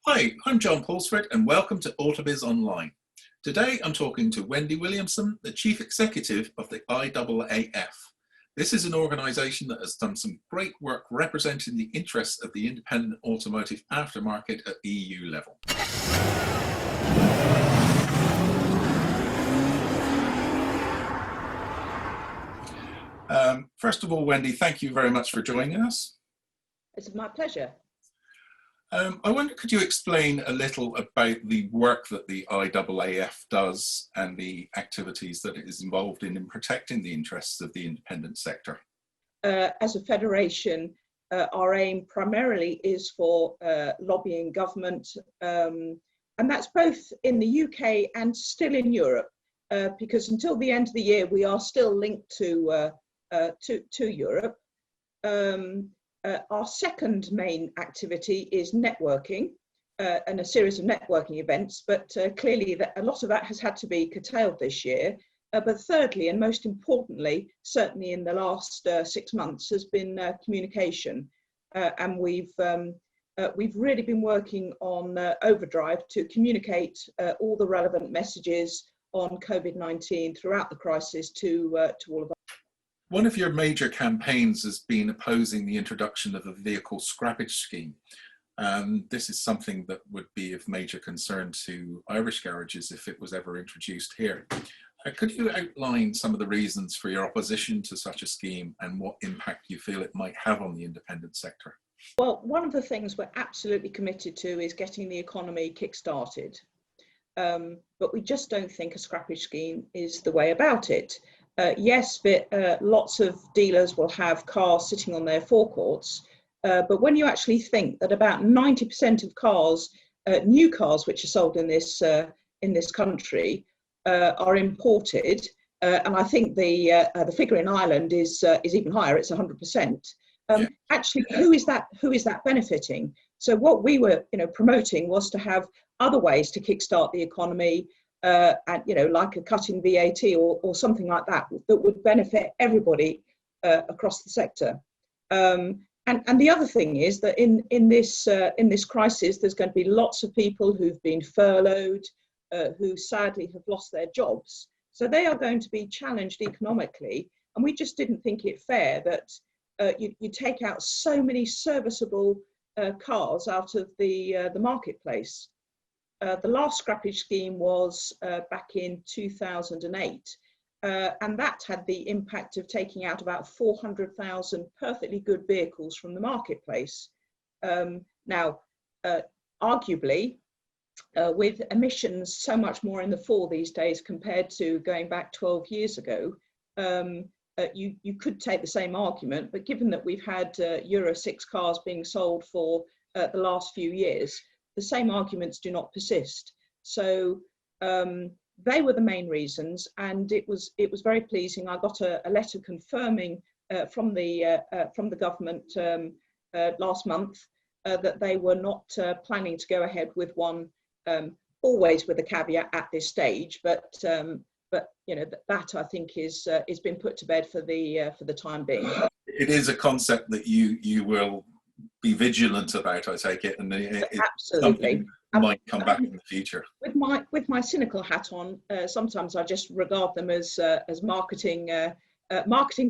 Hi, I'm Jon Pulsford and welcome to Autobiz Online. Today I'm talking to Wendy Williamson, the Chief Executive of the IAAF. This is an organisation that has done some great work representing the interests of the independent automotive aftermarket at EU level. First of all, Wendy, thank you very much for joining us. It's my pleasure. I wonder, could you explain a little about the work that the IAAF does and the activities that it is involved in protecting the interests of the independent sector? As a federation, our aim primarily is for lobbying government, and that's both in the UK and still in Europe, because until the end of the year we are still linked to Europe. Our second main activity is networking and a series of networking events, but clearly a lot of that has had to be curtailed this year. But thirdly, and most importantly, certainly in the last 6 months, has been communication. And we've really been working on overdrive to communicate all the relevant messages on COVID-19 throughout the crisis to all of us. One of your major campaigns has been opposing the introduction of a vehicle scrappage scheme. This is something that would be of major concern to Irish garages if it was ever introduced here. Could you outline some of the reasons for your opposition to such a scheme and what impact you feel it might have on the independent sector? Well, one of the things we're absolutely committed to is getting the economy kick-started. But we just don't think a scrappage scheme is the way about it. Yes, but lots of dealers will have cars sitting on their forecourts, but when you actually think that about 90% of cars, new cars which are sold in this country, are imported, and I think the figure in Ireland is even higher. It's 100%. Actually, who is that benefiting? So what we were promoting was to have other ways to kickstart the economy. And like a cut in VAT or something like that would benefit everybody across the sector. And the other thing is that in this crisis, there's going to be lots of people who've been furloughed, who sadly have lost their jobs. So they are going to be challenged economically, and we just didn't think it fair that you take out so many serviceable cars out of the marketplace. The last scrappage scheme was back in 2008, and that had the impact of taking out about 400,000 perfectly good vehicles from the marketplace. Now, arguably, with emissions so much more in the fall these days compared to going back 12 years ago, you could take the same argument, but given that we've had Euro 6 cars being sold for the last few years, the same arguments do not persist. So they were the main reasons, and it was very pleasing. I got a letter confirming from the government last month that they were not planning to go ahead with one, always with a caveat at this stage, but that I think is been put to bed for the time being. It is a concept that you will be vigilant about, I take it, and absolutely might come back in the future. With my cynical hat on, sometimes I just regard them as marketing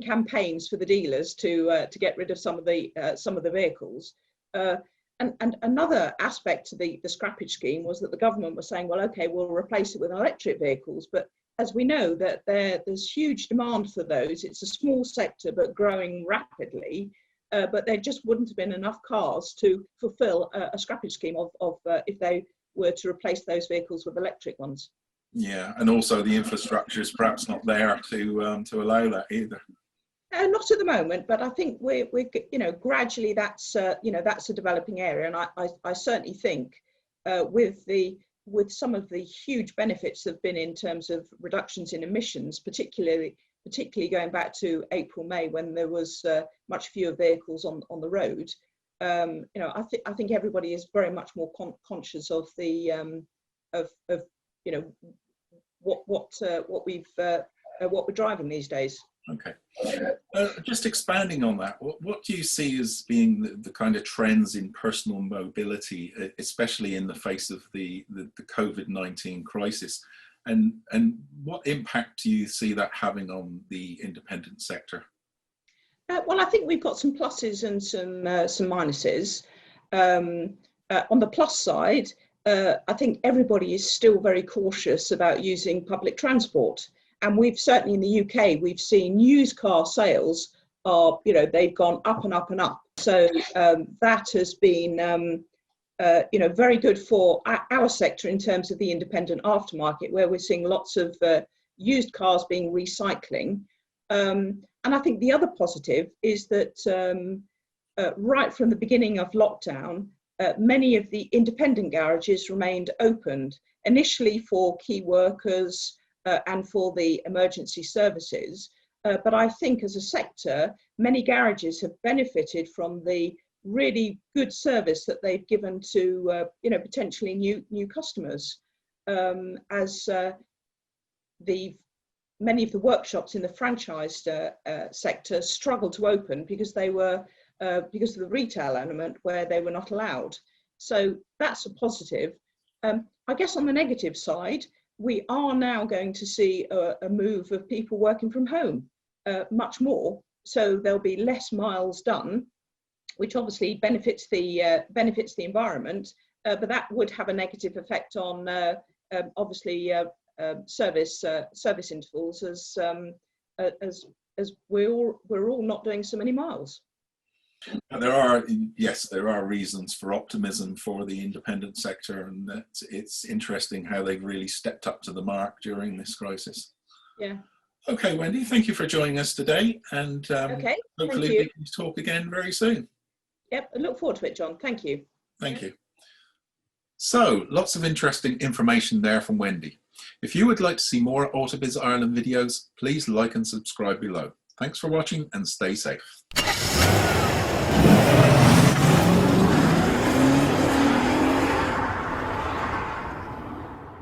campaigns for the dealers to get rid of some of the vehicles. And another aspect to the scrappage scheme was that the government was saying, well, okay, we'll replace it with electric vehicles, but as we know that there's huge demand for those. It's a small sector but growing rapidly. But there just wouldn't have been enough cars to fulfill a scrappage scheme of if they were to replace those vehicles with electric ones. Yeah, and also the infrastructure is perhaps not there to allow that either. Not at the moment, but I think we're gradually that's a developing area, and I certainly think with some of the huge benefits that have been in terms of reductions in emissions, particularly going back to April, May, when there was much fewer vehicles on the road. I think everybody is very much more conscious of the what we're driving these days. Okay. Just expanding on that, what do you see as being the kind of trends in personal mobility, especially in the face of the COVID-19 crisis? And what impact do you see that having on the independent sector? Well, I think we've got some pluses and some minuses. On the plus side, I think everybody is still very cautious about using public transport. And we've certainly in the UK, we've seen used car sales are, they've gone up and up and up. So that has been, very good for our sector in terms of the independent aftermarket, where we're seeing lots of used cars being recycling. And I think the other positive is that right from the beginning of lockdown, many of the independent garages remained opened, initially for key workers and for the emergency services. But I think as a sector, many garages have benefited from the really good service that they've given to, potentially new customers, as many of the workshops in the franchised sector struggled to open because they were because of the retail element where they were not allowed. So that's a positive. I guess on the negative side, we are now going to see a move of people working from home much more. So there'll be less miles done, which obviously benefits the environment, but that would have a negative effect on obviously service intervals as we're all not doing so many miles. There are reasons for optimism for the independent sector, and that it's interesting how they've really stepped up to the mark during this crisis. Yeah. Okay, Wendy, thank you for joining us today, and okay, hopefully we can talk again very soon. Yep, I look forward to it, John. Thank you. Thank you. So, lots of interesting information there from Wendy. If you would like to see more Autobiz Ireland videos, please like and subscribe below. Thanks for watching and stay safe.